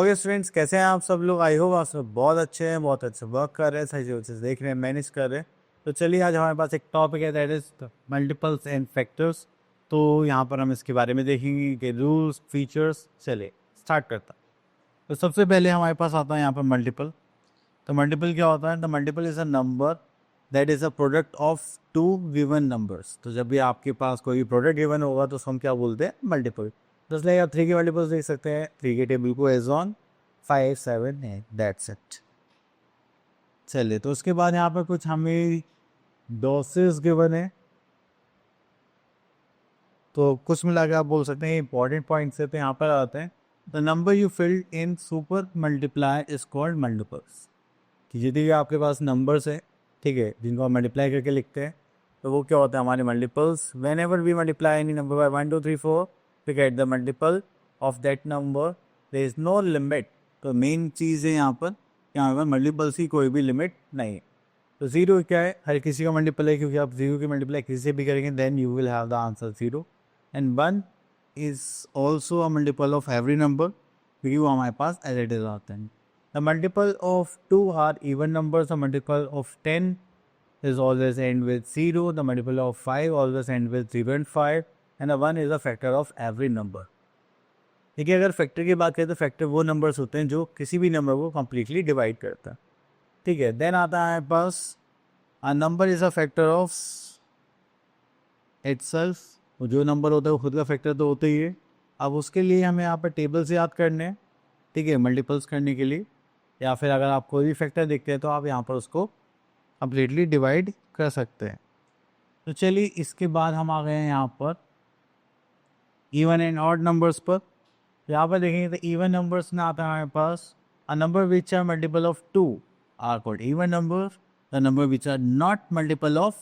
Okay students, कैसे हैं आप सब लोग? आई होप आप सब बहुत अच्छे हैं, बहुत अच्छे वर्क कर रहे हैं, सही से देख रहे हैं, मैनेज कर रहे हैं। तो चलिए, आज हमारे पास एक टॉपिक है, that is multiples and factors. तो यहाँ पर हम इसके बारे में देखेंगे कि रूल्स, फीचर्स। चलिए स्टार्ट करता। तो सबसे पहले हमारे पास आता है यहाँ पर मल्टीपल। तो मल्टीपल क्या होता है? The multiple is a number that is a product of two given numbers. तो जब भी आपके पास कोई भी प्रोडक्ट गिवन होगा तो उसको हम क्या बोलते हैं? मल्टीपल। तो इसलिए आप 3 के मल्टीपल्स देख सकते हैं। 3 के टेबल को एज ऑन 5, 7, 8, दैट्स इट। चलिए, तो उसके बाद यहाँ पर कुछ हमें डॉसेस गिवन है। तो कुछ मिला के आप बोल सकते हैं इंपॉर्टेंट पॉइंट्स है। तो यहाँ पर आते हैं, the number you filled in super multiply is called multiples. कि यदि भी आपके पास नंबर्स है, ठीक है, जिनको आप मल्टीप्लाई करके लिखते हैं, तो वो क्या होता है? हमारे multiples. Whenever we multiply any number by 1, 2, 3, 4, we get the multiple of that number. There is no limit. तो मेन चीज़ है यहाँ पर, यहाँ पर मल्टीपल्स की कोई भी लिमिट नहीं है। तो जीरो क्या है? हर किसी का मल्टीपल है, क्योंकि आप जीरो की मल्टीप्लाई किसी से भी करेंगे then you will have the answer zero. And one is also a multiple of every number, क्योंकि वो हमारे पास एज इट इज आते हैं। The multiple of 2 are even numbers. The multiple of 10 is always end with 0. The multiple of 5 always end with 0 and 5. And the 1 is a factor of every number. देखिए, अगर factor की बात करें तो factor वो numbers होते हैं जो किसी भी नंबर को कम्प्लीटली डिवाइड करता है। ठीक है, देन आता है हमारे पास a number is a factor of itself. जो नंबर होता है वो खुद का फैक्टर तो होता ही है। अब उसके लिए हमें यहाँ पर टेबल से याद करने हैं, ठीक है, मल्टीपल्स करने के लिए। या फिर अगर आप कोई भी फैक्टर देखते हैं तो आप यहाँ पर उसको कम्प्लीटली डिवाइड कर सकते हैं। तो चलिए, इसके बाद हम आ गए हैं यहाँ पर इवन एंड ऑड नंबर्स पर। यहाँ पर देखेंगे तो इवन नंबर्स में आता है हमारे पास a number which are multiple of 2 are called even number. The number which are not multiple of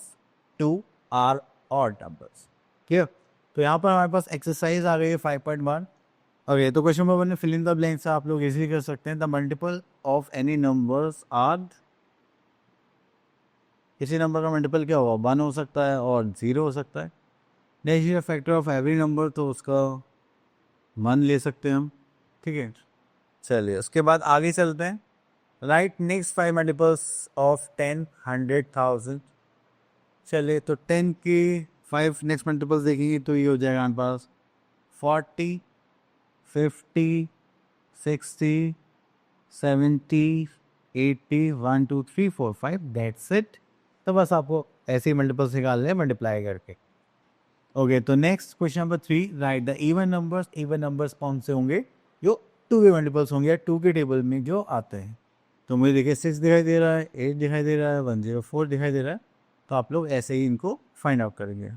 2 are odd numbers. Clear? तो यहाँ पर हमारे पास एक्सरसाइज आ गई है 5.1। ओके, तो क्वेश्चन नंबर 1 में फिल इन द ब्लैंक्स आप लोग इजीली कर सकते हैं। The multiple of any numbers are, किसी नंबर का मल्टीपल क्या होगा? 1 हो सकता है और 0 हो सकता है। Next factor of every number, तो उसका 1 ले सकते हैं हम, ठीक है। चलिए, उसके बाद आगे चलते हैं। Right next 5 multiples of 10, 100, 1000। चलिए, तो 10 की 5 नेक्स्ट मल्टीपल्स देखेंगे तो ये हो जाएगा हमारे पास 40, 50, 60, 70, 80, 1, 2, 3, 4, 5, दैट्स इट। तो बस आपको ऐसे ही मल्टीपल्स निकालने हैं मल्टीप्लाई करके। ओके, तो next question number 3, right the even numbers. Even numbers कौन से होंगे? जो 2 के मल्टीपल्स होंगे या 2 के टेबल में जो आते हैं। तो मुझे देखिए 6 दिखाई दे रहा है, 8 दिखाई दे रहा है, 104 दिखाई दे रहा है। तो आप लोग ऐसे ही इनको फाइंड आउट करेंगे।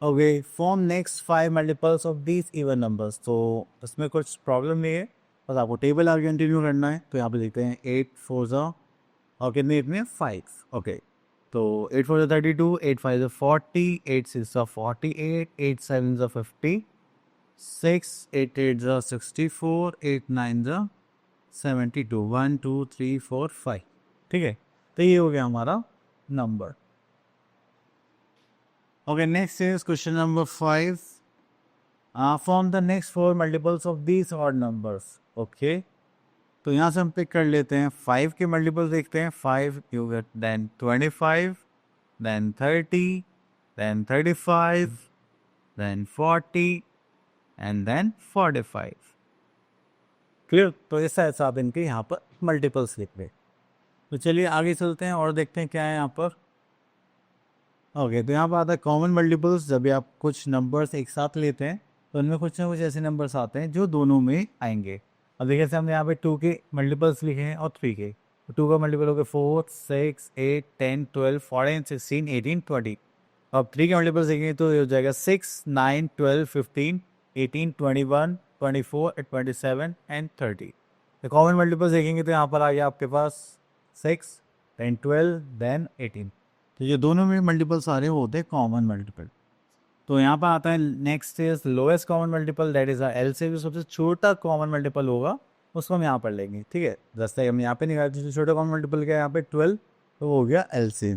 Okay, form next 5 multiples of these even numbers. तो इसमें कुछ प्रॉब्लम नहीं है, बस आपको टेबल आगे कंटिन्यू करना है। तो यहाँ पे देखते हैं 8 4 ज़ा और कितने इतने 5। ओके, तो 8 4 ज़ा 32, 8 5 ज़ा 40, 8 6 ज़ा 48, 8 7 ज़ा 50, 6 8 8 ज़ा 64, 8 9 ज़ा 72, 1 2 3 4 5। ठीक है, तो ये हो गया हमारा number. Okay, next is question number 5। Form the next 4 multiples of these odd numbers. Okay, तो यहाँ से हम पिक कर लेते हैं 5 के मल्टीपल्स देखते हैं। 5 you get then 25, then 30, then 35, then 40 and then 45। Clear? तो ऐसा ऐसा आप इनके यहाँ पर मल्टीपल्स लिख लें। तो चलिए आगे चलते हैं और देखते हैं क्या है यहाँ पर। ओके, तो यहाँ पर आता है कॉमन मल्टीपल्स। जब भी आप कुछ नंबर्स एक साथ लेते हैं तो उनमें कुछ ना कुछ ऐसे नंबर्स आते हैं जो दोनों में आएंगे। अब देखिए, जैसे हमने यहाँ पे 2 के मल्टीपल्स लिखे हैं और 3 के। तो 2 का मल्टीपल हो गया 4, 6, 8, 10, 12, 14, 16, 18, 20। अब 3 के मल्टीपल्स देखेंगे तो ये हो जाएगा 6, 9, 12, 15, 18, 21, 24, 27 एंड 30। तो कॉमन मल्टीपल्स देखेंगे तो यहाँ पर आ गया आपके पास 6, देन 12, देन 18। तो ये दोनों में मल्टीपल सारे होते हैं कॉमन मल्टीपल। तो यहाँ पर आता है next is lowest common multiple, that is L से जो सबसे छोटा कॉमन मल्टीपल होगा उसको हम यहाँ पर लेंगे। ठीक है, जैसे हम यहाँ पे निकालते हैं छोटा कॉमन मल्टीपल क्या है यहाँ पे 12, तो वो हो गया एल से।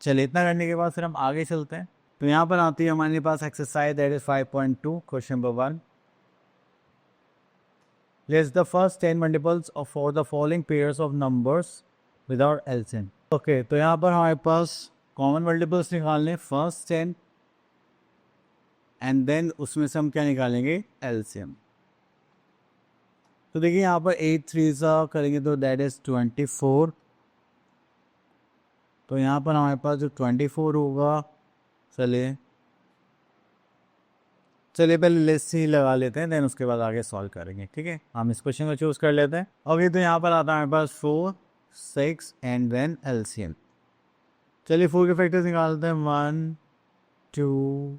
चलिए, इतना करने के बाद फिर हम आगे चलते हैं। तो यहाँ पर आती है हमारे पास exercise that is 5.2 question number 1। List the first 10 multiples of for the following pairs of numbers without LCM. Okay तो यहाँ पर हमारे पास कॉमन मल्टीपल्स निकालने फर्स्ट 10 एंड देन उसमें से हम क्या निकालेंगे एलसीएम. तो देखिए यहाँ पर 8 3 करेंगे तो दैट इज 24. तो यहाँ पर हमारे पास जो 24 होगा, चलिए पहले लिस्ट ही लगा लेते हैं, देन उसके बाद आगे सॉल्व करेंगे. ठीक है, हम इस क्वेश्चन को चूज कर लेते हैं. ओके तो यहाँ पर आता है हमारे पास 4 6 एंड देन एलसीएम. चलिए 4 के फैक्टर्स निकालते हैं. 1 2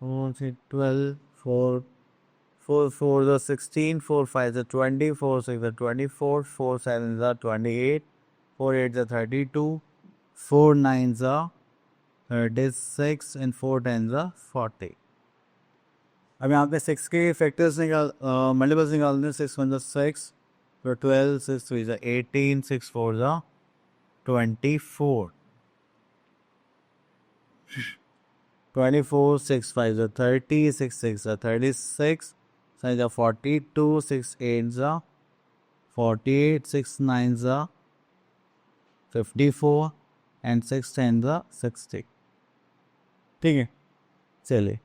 4 6 12 4 4 4 16 4 5 20 4 6 24 4 7 28 4 8 32 4 9 36 एंड 4 10 40. अब यहाँ पे 6 के फैक्टर्स मल्टीपल्स निकालते हैं. 6 1 6 तो 12 6 3 18 6 4 24 24 6 5 30 6 6 36 6 42 6 8 48 6 9 54 एंड 6 10 60. ठीक है, चलिए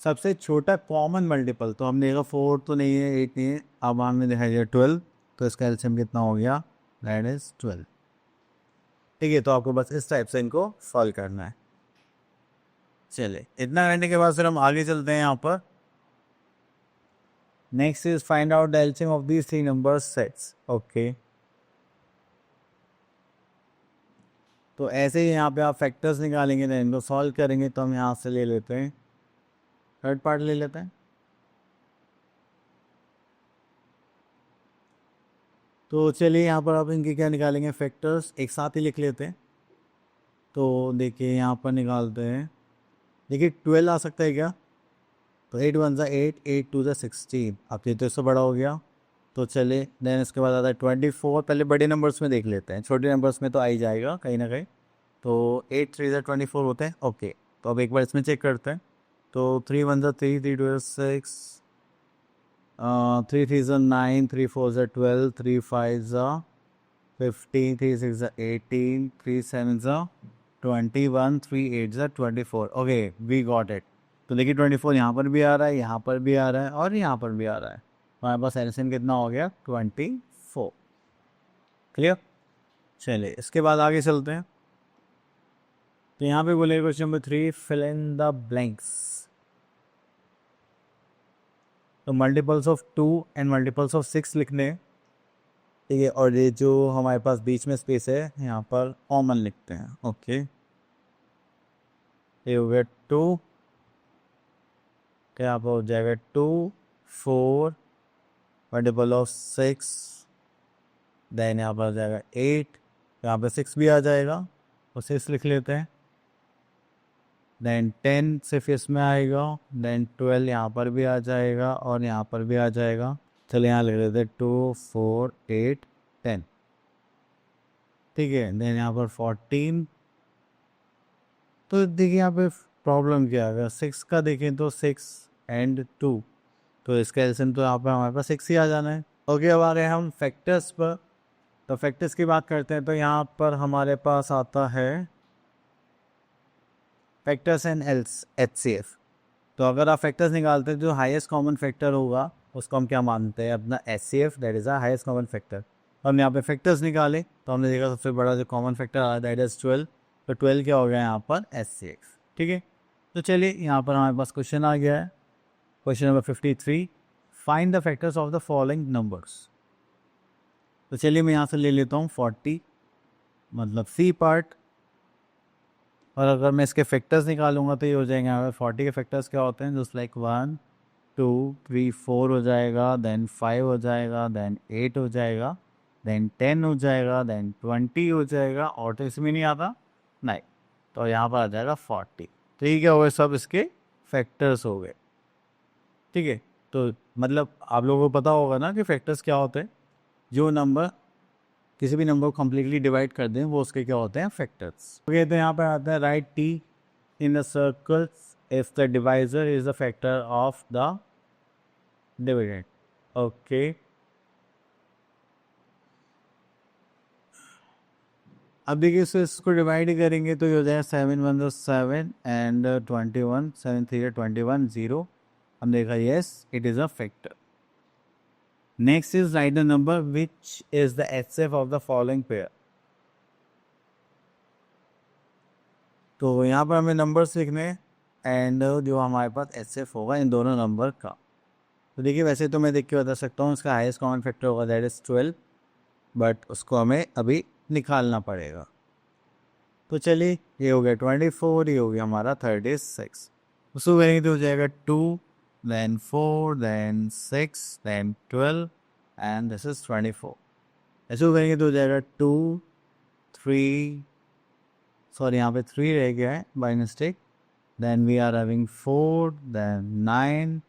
सबसे छोटा कॉमन मल्टीपल तो हमने देखा 4 तो नहीं है, 8 नहीं है. अब हमने देखा 12, तो इसका एलसीएम कितना हो गया, दैट इज 12. ठीक है, तो आपको बस इस टाइप से इनको सॉल्व करना है. चलिए इतना करने के बाद फिर हम आगे चलते हैं. यहाँ पर next is find out the LCM of these 3 number sets. Okay तो ऐसे ही यहाँ पे आप फैक्टर्स निकालेंगे, देन इनको सॉल्व करेंगे. तो हम यहाँ से ले लेते हैं, थर्ड पार्ट ले लेते हैं. तो चलिए यहाँ पर आप इनके क्या निकालेंगे, फैक्टर्स एक साथ ही लिख लेते हैं. तो देखिए यहाँ पर निकालते हैं. देखिए 12 आ सकता है क्या, तो 8 1 8 8 2 16. अब ये तो इससे बड़ा हो गया. तो चलिए देन इसके बाद आता है 24. पहले बड़े नंबर्स में देख लेते हैं, छोटे नंबर्स में तो आ ही जाएगा कहीं ना कहीं. तो 8 3 24 होते हैं. ओके तो अब एक बार इसमें चेक करते हैं. तो 3 1 3 3 2 6 3 3 9 3 4 12 3 5 15 3 6 18 3 7 21 3 8 24. Okay we got it. तो देखिए 24 यहाँ पर भी आ रहा है, यहाँ पर भी आ रहा है और यहाँ पर भी आ रहा है. हमारे पास एलसीएम कितना हो गया, 24. क्लियर. चलिए इसके बाद आगे चलते हैं. तो यहाँ पे बोले question number 3 fill in the blanks. तो multiples of 2 and multiples of 6 लिखने हैं. ठीक है, और ये जो हमारे पास बीच में स्पेस है यहाँ पर कॉमन लिखते हैं. ओके ये हो गया 2, क्या यहाँ पर हो जाएगा 2 4 मल्टीपल ऑफ 6, देन यहाँ पर आ जाएगा 8, यहाँ पे 6 भी आ जाएगा तो 6 लिख लेते हैं. देन 10 सिर्फ इसमें आएगा, देन 12 यहाँ पर भी आ जाएगा और यहाँ पर भी आ जाएगा. चलिए यहाँ लिख लेते हैं 2 4 8 10. ठीक है, देन यहाँ पर 14. तो देखिए यहाँ पे प्रॉब्लम क्या है, अगर 6 का देखें तो 6 एंड 2, तो इसका एलसीएम तो यहाँ पर हमारे पास 6 ही आ जाना है. ओके अब आ गए हम फैक्टर्स पर. तो फैक्टर्स की बात करते हैं. तो यहाँ पर हमारे पास आता है फैक्टर्स एंड एचसीएफ. तो अगर आप फैक्टर्स निकालते हैं, जो हाईएस्ट कॉमन फैक्टर होगा उसको हम क्या मानते हैं, अपना HCF, that is a highest common factor. हमने यहाँ पे फैक्टर्स निकाले तो हमने देखा सबसे बड़ा जो कॉमन फैक्टर आया दैट इज 12. तो 12 क्या हो गया यहाँ पर, एचसीएफ. ठीक है, तो चलिए यहाँ पर हमारे पास क्वेश्चन आ गया है. Question number 53 find the factors of the following numbers. तो चलिए मैं यहाँ से ले लेता हूँ 40, मतलब सी पार्ट. और अगर मैं इसके फैक्टर्स निकालूंगा तो ये हो जाएंगे यहाँ पर 40 के फैक्टर्स क्या होते हैं, जस्ट लाइक 1 2 3 4 हो जाएगा, देन 5 हो जाएगा, देन 8 हो जाएगा, देन 10 हो जाएगा, देन 20 हो जाएगा. और तो इसमें नहीं आता नहीं, तो यहाँ पर आ जाएगा 40. तो ये क्या हो गए, सब इसके फैक्टर्स हो गए. ठीक है, तो मतलब आप लोगों को पता होगा ना कि फैक्टर्स क्या होते हैं. जो नंबर किसी भी नंबर को कम्प्लीटली डिवाइड कर दें वो उसके क्या होते हैं, फैक्टर्स. ओके तो यहाँ पर आता है right T in the circles if the divisor is a factor of the dividend. Okay. अब देखिए इसको डिवाइड करेंगे तो ये हो जाएगा 7 1 7 एंड 21 7 3 21 0. हम देखा yes it is a factor. Next is right the number which is the HCF of the following pair. तो यहाँ पर हमें नंबर्स लिखने एंड जो हमारे पास एचसीएफ होगा इन दोनों नंबर का. तो देखिए वैसे तो मैं देख के बता सकता हूँ इसका हाईएस्ट कॉमन फैक्टर होगा दैट इज़ 12, बट उसको हमें अभी निकालना पड़ेगा. तो चलिए ये हो गया 24, ये हो गया हमारा 36. उसको करेंगे तो हो जाएगा 2 then 4 then 6 then 12 and this is 24. ऐसे करेंगे तो हो जाएगा 2 3 सॉरी यहाँ पे 3 रह गया है by mistake. then we are having 4 then 9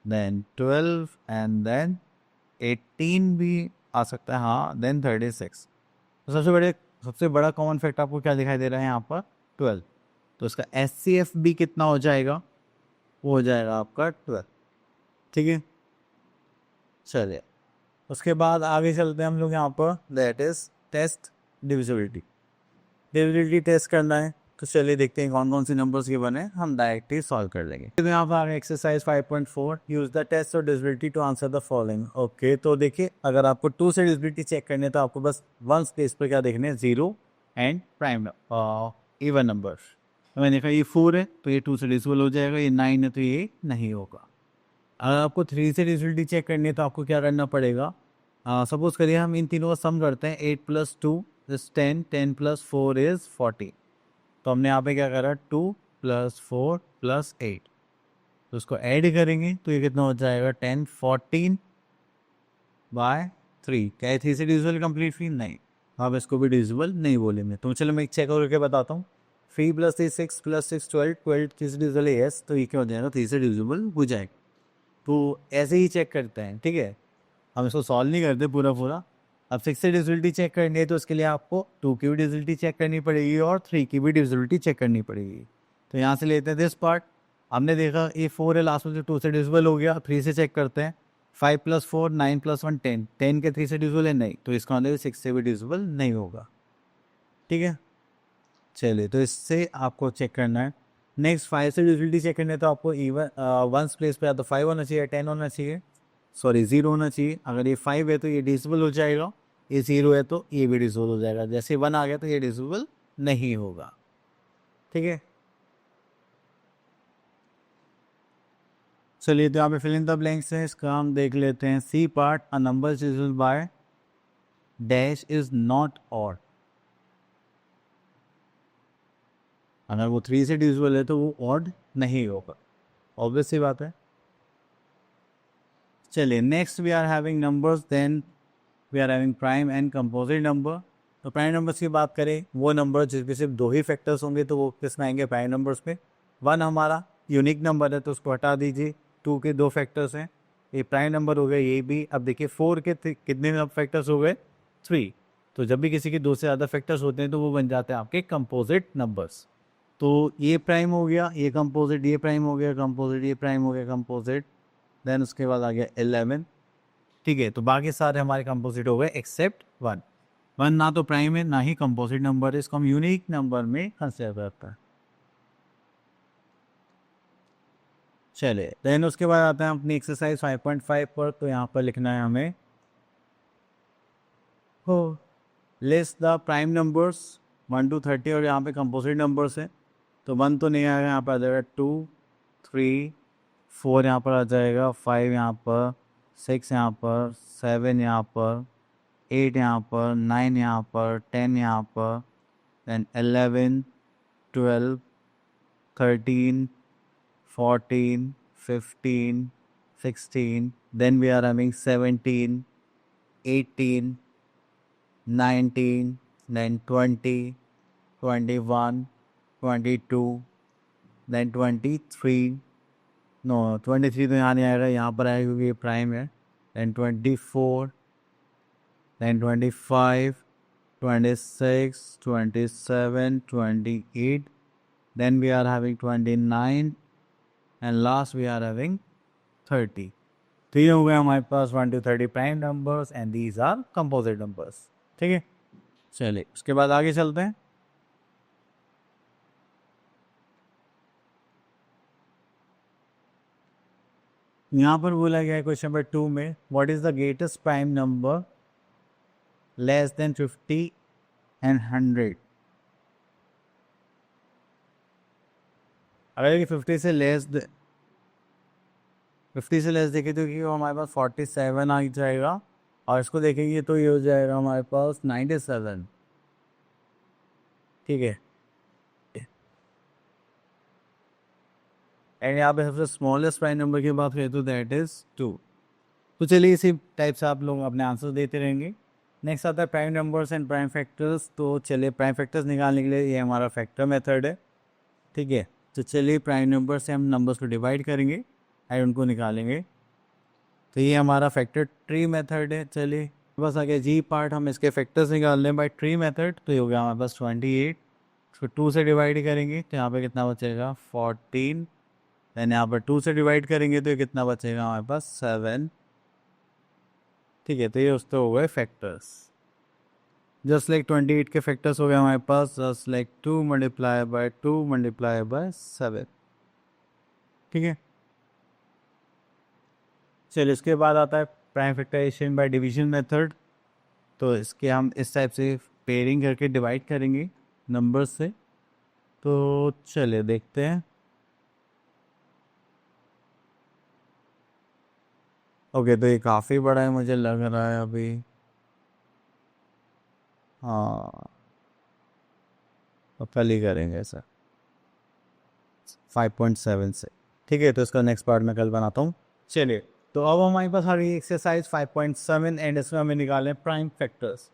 then 12 and then 18 भी आ सकता है. हाँ then 36. तो सबसे बड़ा कॉमन फैक्टर आपको क्या दिखाई दे रहा है यहाँ पर 12. तो इसका एचसीएफ भी कितना हो जाएगा, वो हो जाएगा आपका 12. ठीक है चलिए उसके बाद आगे चलते हैं हम लोग यहाँ पर that is test divisibility. Divisibility test करना है तो चलिए देखते हैं कौन कौन सी नंबर्स के बने, हम डायरेक्टली सॉल्व कर लेंगे. तो यहाँ पर आगे exercise 5.4 use the test of divisibility to answer the following. Okay तो देखिए अगर आपको 2 से डिविजिबिलिटी चेक करनी है तो आपको बस वन स्पेस पर क्या देखने हैं 0 एंड प्राइम इवन नंबर्स. तो मैंने देखा ये 4 है तो ये 2 से डिविजिबल हो जाएगा, ये 9 है तो ये नहीं होगा. अगर आपको 3 से डिविजिबिलिटी चेक करनी है तो आपको क्या करना पड़ेगा. सपोज करिए हम इन तीनों का सम करते हैं 8 + 2 इज 10 10 + 4 इज 40. तो हमने यहाँ पे क्या करा 2 + 4 + 8. तो उसको ऐड करेंगे तो ये कितना हो जाएगा 10 14/3. क्या है 3 से डिविजिबल कम्प्लीटली नहीं, आप इसको भी डिविजिबल नहीं बोलेंगे. तो चलो मैं एक चेक करके बताता हूँ. 3 + 3 6 + 6 12 12 3 से डिविजिबल है यस, तो ये क्या हो जाएगा 3 से डिविजिबल हो जाएगा. तो ऐसे ही चेक करते हैं. ठीक है हम इसको सॉल्व नहीं करते पूरा. अब 6 से डिविजिबिलिटी चेक करनी है तो उसके लिए आपको 2 की भी डिविजिबिलिटी चेक करनी पड़ेगी और 3 की भी डिविजिबिलिटी चेक करनी पड़ेगी. तो यहाँ से लेते हैं दिस पार्ट. हमने देखा ये 4 है लास्ट में से 2 से डिविजिबल हो गया. 3 से चेक करते हैं 5 + 4 9 + 1 10 10 के 3 से डिविजिबल है नहीं, तो इसका मतलब 6 से भी डिविजिबल नहीं होगा. ठीक है चलिए तो इससे आपको चेक करना है. नेक्स्ट 5 से डिविजिबिलिटी चेक करनी है तो आपको इवन वंस प्लेस पे या तो 5 होना चाहिए 10 होना चाहिए, सॉरी 0 होना चाहिए. अगर ये 5 है तो ये डिविजिबल हो जाएगा, ये 0 है तो ये भी डिविजिबल हो जाएगा. जैसे 1 आ गया तो ये डिविजिबल नहीं होगा. ठीक है चलिए तो यहाँ पे फिल इन द ब्लैंक्स है, इसका हम देख लेते हैं. C part a number divisible by dash is not odd. अगर वो 3 से डिविजिबल है तो वो ऑड नहीं होगा, ऑब्वियस सी बात है. चलिए next we are having numbers, then we are having prime and composite number. तो प्राइम नंबर्स की बात करें वो नंबर जिसमें सिर्फ 2 ही फैक्टर्स होंगे तो वो किस में आएंगे प्राइम नंबर्स पे. 1 हमारा यूनिक नंबर है तो उसको हटा दीजिए. 2 के 2 फैक्टर्स हैं, ये प्राइम नंबर हो गए ये भी. अब देखिए 4 के कितने फैक्टर्स हो गए 3. तो जब भी किसी के 2 से ज़्यादा फैक्टर्स होते हैं तो वो बन जाते हैं आपके कंपोजिट नंबर्स. तो ये प्राइम हो गया, ये कंपोजिट, ये प्राइम हो गया कंपोजिट, ये प्राइम हो गया कंपोजिट. देन उसके बाद आ गया 11. ठीक है तो बाकी सारे हमारे कंपोजिट हो गए एक्सेप्ट 1. 1 ना तो प्राइम है ना ही कंपोजिट नंबर है, इसको हम यूनिक नंबर में कंसिडर करते हैं. चलिए देन उसके बाद आते हैं अपनी एक्सरसाइज 5.5 पर. तो यहाँ पर लिखना है हमें हो list the prime numbers 1 to 30 और यहाँ पे कंपोजिट नंबर्स है. तो 1 तो नहीं आएगा, यहाँ पर आ जाएगा 2 3 4 यहाँ पर आ जाएगा, 5 यहाँ पर, 6 यहाँ पर, 7 यहाँ पर, 8 यहाँ पर, 9 यहाँ पर, 10 यहाँ पर, then 11 12 13 14 15 16, then we are having 17 18 19 then 20 21 22 then 23. No 23 तो यहाँ नहीं आएगा, यहाँ पर आएगा क्योंकि ये प्राइम है. then 24 then 25 26 27 28, then we are having 29 and last we are having 30। तो ये हो गया हमारे पास 1 to 30 prime numbers and these are composite numbers. ठीक है, चलिए उसके बाद आगे चलते हैं। यहाँ पर बोला गया है क्वेश्चन नंबर 2 में, what is the greatest prime number less than 50 and 100। अगर ये 50 से लेस देखें तो कि वो हमारे पास 47 आ जाएगा, और इसको देखेंगे तो ये हो जाएगा हमारे पास 97। ठीक है, एंड यहाँ पे सबसे स्मॉलेस्ट प्राइम नंबर की बात करें तो दैट इज़ 2। तो चलिए इसी टाइप से आप लोग अपने आंसर देते रहेंगे। नेक्स्ट आता है prime numbers and prime factors. तो चलिए प्राइम फैक्टर्स निकालने के लिए ये हमारा फैक्टर मेथड है। ठीक है, तो चलिए प्राइम नंबर से हम नंबर्स को डिवाइड करेंगे एंड उनको निकालेंगे। तो ये हमारा फैक्टर ट्री मेथड है। चलिए बस आगे जी पार्ट, हम इसके फैक्टर्स निकाल लें बाय ट्री मेथड। तो ये हो गया हमारे पास 28, उसको 2 से डिवाइड करेंगे तो यहाँ पे कितना बचेगा 14। देन यहाँ पर 2 से डिवाइड करेंगे तो ये कितना बचेगा हमारे पास 7। ठीक है, तो ये उसके हो गए फैक्टर्स। जस्ट लाइक 28 के फैक्टर्स हो गए हमारे पास, just like 2 multiply by 2 multiply by 7। ठीक है, चलिए इसके बाद आता है prime factorisation by division method. तो इसके हम इस टाइप से पेयरिंग करके डिवाइड करेंगे नंबर्स से। तो चलिए देखते हैं। ओके, तो ये काफ़ी बड़ा है मुझे लग रहा है अभी। हाँ, तो कल ही करेंगे सर 5.7 से। ठीक है, तो इसका नेक्स्ट पार्ट मैं कल बनाता हूँ। चलिए, तो अब हमारे पास हमारी एक्सरसाइज 5.7 एंड इसमें हमें निकालें प्राइम फैक्टर्स।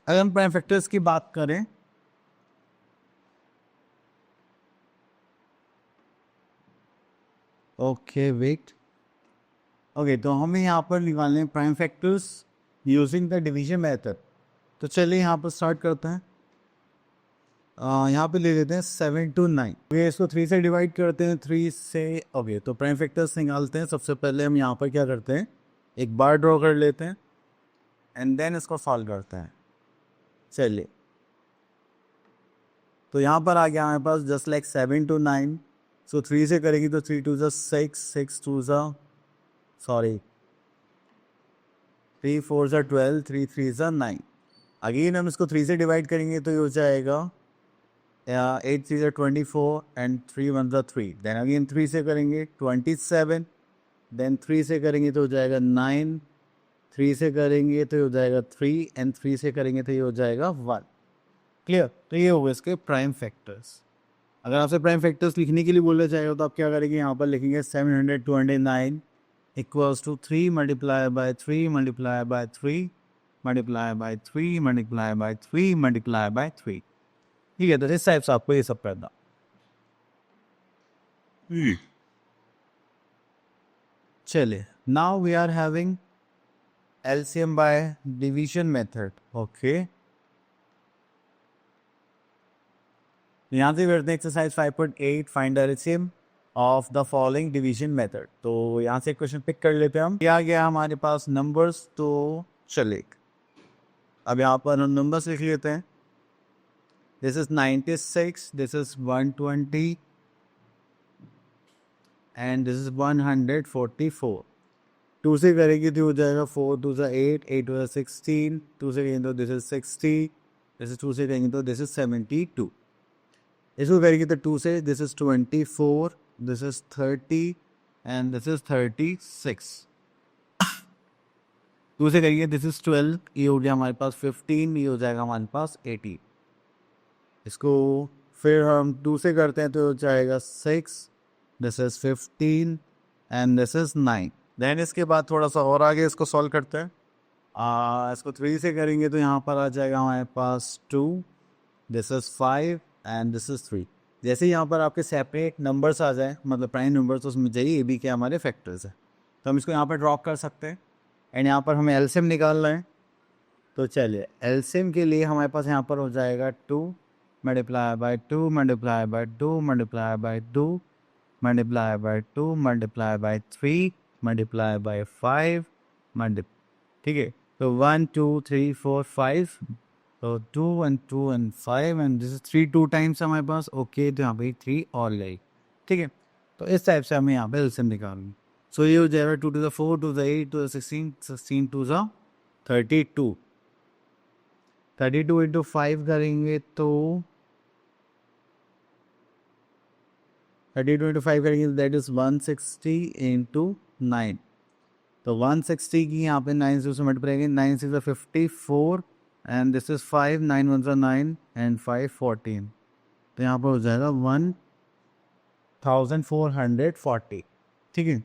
अगर हम प्राइम फैक्टर्स की बात करें, ओके वेट, ओके, तो हमें यहाँ पर निकालने prime factors using the division method. तो चलिए यहाँ पर स्टार्ट करते हैं। यहाँ पे ले लेते हैं 7 to 9। ओके, इसको 3 से डिवाइड करते हैं, 3 से। ओके, तो प्राइम फैक्टर्स निकालते हैं। सबसे पहले हम यहाँ पर क्या करते हैं, एक बार ड्रॉ कर लेते हैं एंड देन इसको सॉल्व करते हैं। चलिए, तो यहाँ पर आ गया हमारे पास जस्ट लाइक 7 to 9। सो 3 से करेंगे तो 3 2 6, 6 2 सॉरी 3 4 12, 3 3 9। अगेन हम इसको 3 से डिवाइड करेंगे तो ये हो जाएगा 8 3 24 एंड 3 1 3। देन अगेन 3 से करेंगे 27। देन 3 से करेंगे तो हो जाएगा 9। 3 से करेंगे तो ये हो जाएगा 3 एंड 3 से करेंगे तो ये हो जाएगा 1। क्लियर? तो ये हो गए इसके प्राइम फैक्टर्स। अगर आपसे प्राइम फैक्टर्स लिखने के लिए बोला जाएगा तो आप क्या करेंगे, यहाँ पर लिखेंगे 729 equals to 3 multiply by 3 multiply by 3 multiply by 3 multiply by 3 multiply by 3। ठीक है, तो इस टाइप से आपको ये सब करना। चलिए, now we are having LCM by division method. Okay, यहाँ से करते हैं exercise 5.8, find the LCM of the following division method. तो यहाँ से क्वेश्चन पिक कर लेते हैं हम। क्या गया हमारे पास नंबर्स, तो चलिए अब यहाँ पर हम नंबर्स लिख लेते हैं। This is 96, this is 120 and this is 144। 2 से करेंगे तो हो जाएगा 4 2 8, 8 2 16। 2 से करेंगे तो दिस इज 60, दिस इज 2 से करेंगे तो दिस इज 72। इसको करेंगे तो 2 से this is 24, this is 30 and this is 36। 2 से करेंगे दिस इज 12, ये हो गया हमारे पास 15, ये हो जाएगा हमारे पास 18। इसको फिर हम 2 से करते हैं तो हो जाएगा 6, this is 15 and this is 9। Then इसके बाद थोड़ा सा और आगे इसको सॉल्व करते हैं। इसको 3 से करेंगे तो यहाँ पर आ जाएगा हमारे पास 2, this is 5 and this is 3। जैसे यहाँ पर आपके सेपरेट नंबर्स आ जाए, मतलब प्राइम नंबर्स, तो उसमें चाहिए ये भी क्या हमारे फैक्टर्स है, तो हम इसको यहाँ पर ड्रॉप कर सकते हैं। एंड यहाँ पर हमें एलसीएम निकालना है। तो चलिए एलसीएम के लिए हमारे पास यहाँ पर हो जाएगा 2 multiply by 2 multiply by 2 multiply by 2 multiply by 2 multiply by 3 multiply by 5 ठीक है। तो 1 2 3 4 5, तो 2 1 2 and 5 and this is 3 2 times हमारे पास। ओके, तो यहाँ पे 3 और गई। ठीक है, तो इस टाइप से हमें यहाँ पे एलसीएम निकालनी। सो ये हो जाएगा 2 to the 4 to the 8 to the 16 16 to the 32 32 into 5 करेंगे तो 32 इंटू 5 करेंगे, दैट इज 160 इंटू 9। तो 160 की यहाँ पे 9 से मल्टीप्लाई करेंगे, 9 6 54 एंड दिस इज 5 9 1 9 एंड 5 14। तो यहाँ पर हो जाएगा 1440। ठीक है,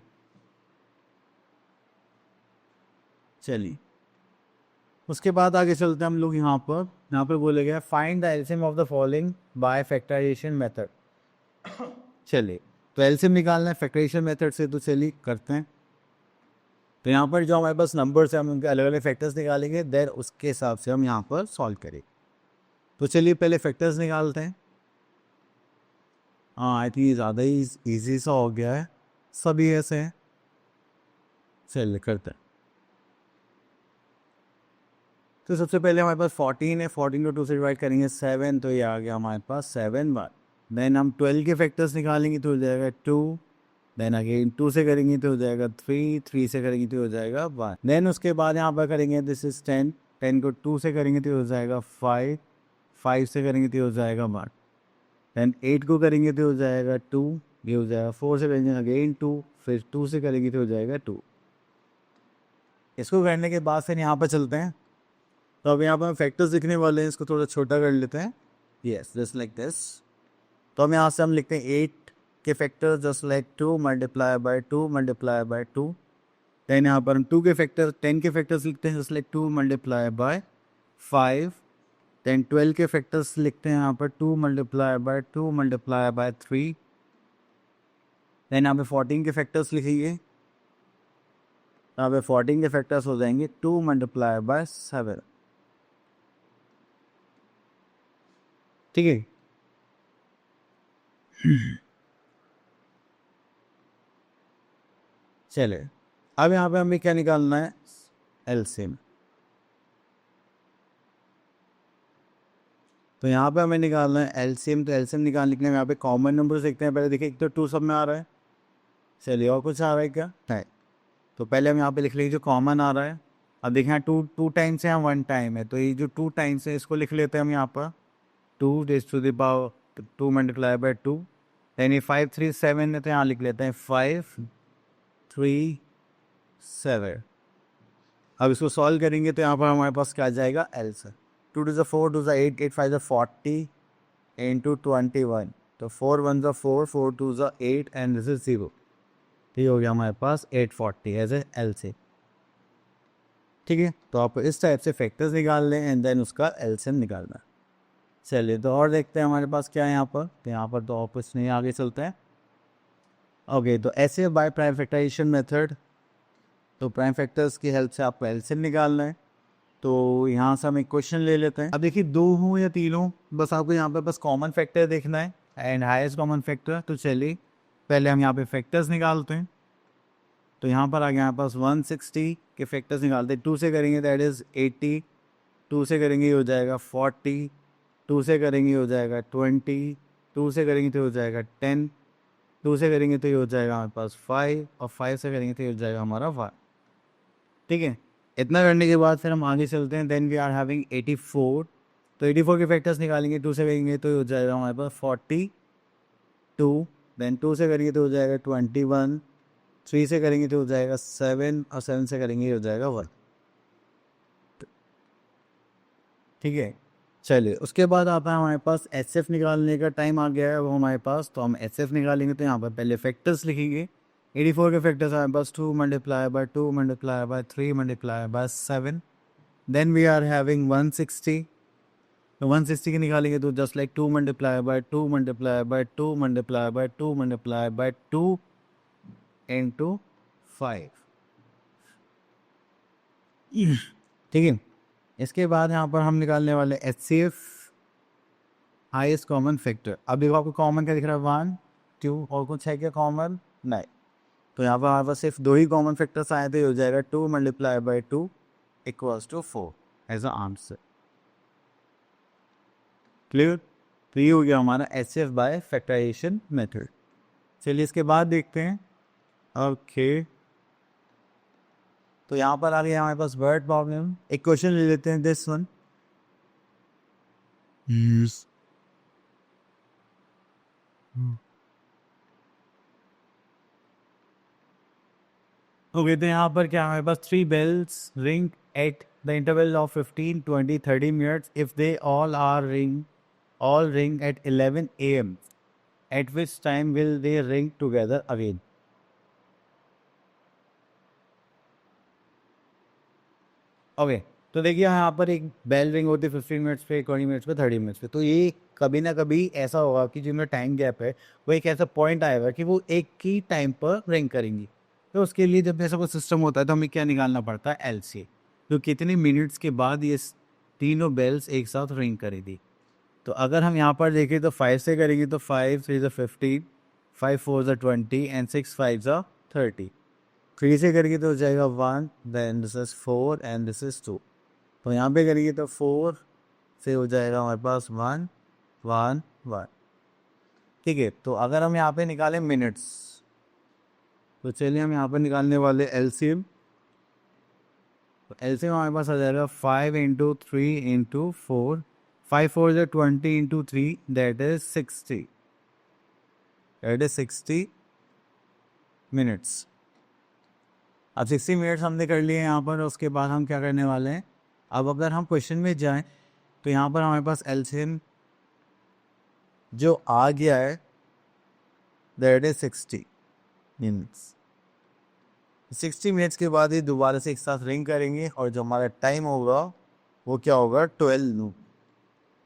चलिए उसके बाद आगे चलते हैं हम लोग। यहाँ पर बोले गया find the LCM of the following by factorisation method. चलिए, तो एलसीएम निकालना है फैक्टराइजेशन मेथड से, तो चलिए करते हैं। तो यहाँ पर जो हमारे पास नंबर्स हैं हम उनके अलग अलग फैक्टर्स निकालेंगे, देन उसके हिसाब से हम यहाँ पर सॉल्व करेंगे। तो चलिए पहले फैक्टर्स निकालते हैं। हाँ, आई थिंक ज़्यादा ही ईजी सा हो गया है, सभी ऐसे हैं। चलिए करते हैं। तो सबसे पहले हमारे पास 14 है, 14 को 2 से डिवाइड करेंगे 7, तो ये आ गया हमारे पास 7 1। देन हम 12 के फैक्टर्स निकालेंगे तो हो जाएगा 2। देन अगेन 2 से करेंगे तो हो जाएगा 3, 3 से करेंगे तो हो जाएगा 1। देन उसके बाद यहाँ पर करेंगे दिस इज 10, 10 को 2 से करेंगे तो हो जाएगा 5, 5 से करेंगे तो हो जाएगा 1। देन 8 को करेंगे तो हो जाएगा 2, ये हो जाएगा 4 से करेंगे अगेन 2, फिर 2 से करेंगे तो हो जाएगा 2। इसको करने के बाद फिर यहाँ पर चलते हैं। तो अब यहाँ पर हम फैक्टर्स लिखने वाले हैं, इसको थोड़ा छोटा कर लेते हैं। Yes, just like this. तो हम यहाँ से हम लिखते हैं 8 के factor just like 2 multiply by 2 multiply by 2। देन यहाँ पर हम 2 के फैक्टर 10 के फैक्टर्स लिखते हैं just like 2 multiply by 5। Then 12 के फैक्टर्स लिखते हैं यहाँ पर 2 multiply by 2 multiply by 3। Then यहाँ पे 14 के फैक्टर्स लिखेंगे, यहाँ पे 14 के फैक्टर्स हो जाएंगे 2 मल्टीप्लाई बाय 7। ठीक है, चले अब यहाँ पे हमें क्या निकालना है, एलसीएम। तो यहाँ पे हमें निकालना है एलसीएम। तो एलसीएम निकालने के लिए यहाँ पे कॉमन नंबर देखते हैं। पहले देखिए, एक तो 2 सब में आ रहा है, चलिए और कुछ आ रहा है क्या, नहीं। तो पहले हम यहाँ पे लिख लेंगे जो कॉमन आ रहा है। अब देखें यहाँ 2 टाइम्स है, यहाँ 1 टाइम है, तो ये जो 2 टाइम्स है इसको लिख लेते हैं हम यहाँ पर 2 raise to the power 2 multiply by 2। यानी 5 3 7 है, तो यहाँ लिख लेते हैं 5 3 7। अब इसको सॉल्व करेंगे तो यहाँ पर हमारे पास क्या आ जाएगा, एल से 2 to the 4 to the 8 8 5 40 into 21। तो 4 1 4 4 2 8 एंड दिस इज 0। ठीक हो गया हमारे पास 840 एज ए एल से। ठीक है, तो आप इस टाइप से फैक्टर्स निकाल लें एंड देन उसका एलसीएम निकालना है। चलिए तो और देखते हैं हमारे पास क्या है यहाँ पर। तो यहाँ पर तो और कुछ नहीं, आगे चलते हैं। ओके, तो ऐसे बाय प्राइम फैक्टराइजेशन मेथड, तो प्राइम फैक्टर्स की हेल्प से आपको एलसीएम निकालना है। तो यहाँ से हम एक क्वेश्चन ले लेते हैं। अब देखिए 2 हो या 3 हो, बस आपको यहाँ पे बस कॉमन फैक्टर देखना है एंड हाईएस्ट कॉमन फैक्टर। तो चलिए पहले हम यहाँ पे फैक्टर्स निकालते हैं। तो यहाँ पर आ गया हमारे पास 160 के फैक्टर्स निकालते हैं। 2 से करेंगे दैट इज़ 80, 2 से करेंगे हो जाएगा 40, 2 से करेंगे हो जाएगा 20, 2 से करेंगे तो हो जाएगा 10, 2 से करेंगे तो ये हो जाएगा हमारे पास 5, और 5 से करेंगे तो ये हो जाएगा हमारा 5। ठीक है, इतना करने के बाद फिर हम आगे चलते हैं। Then we are having 84। तो 84 के फैक्टर्स निकालेंगे, 2 से करेंगे तो हो जाएगा हमारे पास 42। देन 2 से करेंगे तो हो जाएगा 21, 3 से करेंगे तो हो जाएगा 7, और 7 से करेंगे हो जाएगा 1। ठीक है, चलिए उसके बाद आता है हमारे पास एचएफ निकालने का टाइम आ गया है वो हमारे पास। तो हम एचएफ निकालेंगे तो यहाँ पर पहले फैक्टर्स लिखेंगे। 84 के फैक्टर्स हमारे पास 2 multiply by 2 multiply by 3 multiply by 7। Then we are having 160। तो 160 के निकालेंगे तो just like 2 multiply by 2 multiply by 2 multiply by 2 multiply by 2 into 5। ठीक है, इसके बाद यहाँ पर हम निकालने वाले HCF हाईएस्ट कॉमन फैक्टर। अब देखो आपको कॉमन क्या दिख रहा है, 1, 2 और कुछ है क्या कॉमन? नहीं। तो यहाँ पर हमारे पास सिर्फ 2 ही कॉमन फैक्टर्स आए थे, हो जाएगा 2 multiply by 2 equals to 4 as a answer. Clear? तो ये हो गया हमारा HCF बाय फैक्टराइजेशन मेथड। चलिए इसके बाद देखते हैं। ओके, तो यहाँ पर आ गया हमारे पास वर्ड प्रॉब्लम। एक क्वेश्चन ले लेते हैं, दिस वन। ओके, तो यहाँ पर क्या हमारे पास 3 bells ring at the interval of 15, 20, 30 minutes if they all ring at 11 a.m. At which time will they ring together again? Okay, तो देखिए यहाँ पर एक बेल रिंग होती है 15 मिनट्स पे, 20 मिनट्स पे, 30 मिनट्स पे। तो ये कभी ना कभी ऐसा होगा कि जिनमें टाइम गैप है वो एक ऐसा पॉइंट आएगा कि वो एक ही टाइम पर रिंग करेंगी। तो उसके लिए जब ऐसा कोई सिस्टम होता है तो हमें क्या निकालना पड़ता है? LCM। तो कितने मिनट्स के बाद ये तीनों बेल्स एक साथ रिंग करेगी। तो अगर हम यहाँ पर देखें तो 5 से करेंगे तो 5 3 15, 5 4 20 एंड 6 5 30। 3 से करेंगे तो हो जाएगा 1, then this is 4 and this is 2। तो यहाँ पे करेंगे तो 4 से हो जाएगा हमारे पास 1 1 1। ठीक है, तो अगर हम यहाँ पे निकालें मिनट्स, तो चलिए हम यहाँ पर निकालने वाले LCM। तो LCM हमारे पास आ जाएगा 5 इंटू 3 इंटू 4, 5 4 जो 20 into 3 that is 60, that is 60 minutes. अब 60 मिनट्स हमने कर लिए यहाँ पर। उसके बाद हम क्या करने वाले हैं, अब अगर हम क्वेश्चन में जाएं तो यहाँ पर हमारे पास LCM जो आ गया है दैट इज 60 मिनट्स। 60 मिनट्स के बाद ही दोबारा से एक साथ रिंग करेंगे और जो हमारा टाइम होगा वो क्या होगा? 12 नून।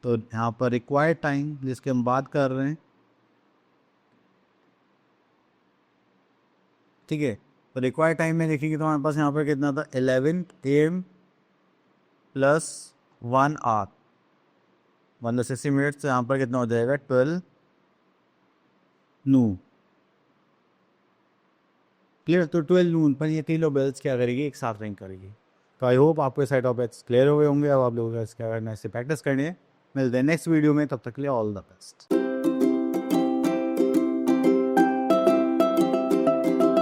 तो यहाँ पर रिक्वायर्ड टाइम जिसकी हम बात कर रहे हैं, ठीक है, तो रिक्वायर्ड टाइम में देखेंगे तो हमारे पास यहाँ पर कितना था? 11 AM प्लस 1 आवर, मतलब 60 मिनट्स। तो यहाँ पर कितना हो जाएगा? 12 नून। क्लियर? तो 12 नून पर ये तीनों बेल्स क्या करेगी? एक साथ रिंग करेगी। तो आई होप आपको साइड टॉपिक्स क्लियर हो गए होंगे। अब आप लोगों को क्या करना है, इससे प्रैक्टिस करनी है। मिलते हैं नेक्स्ट वीडियो में, तब तक के लिए ऑल द बेस्ट।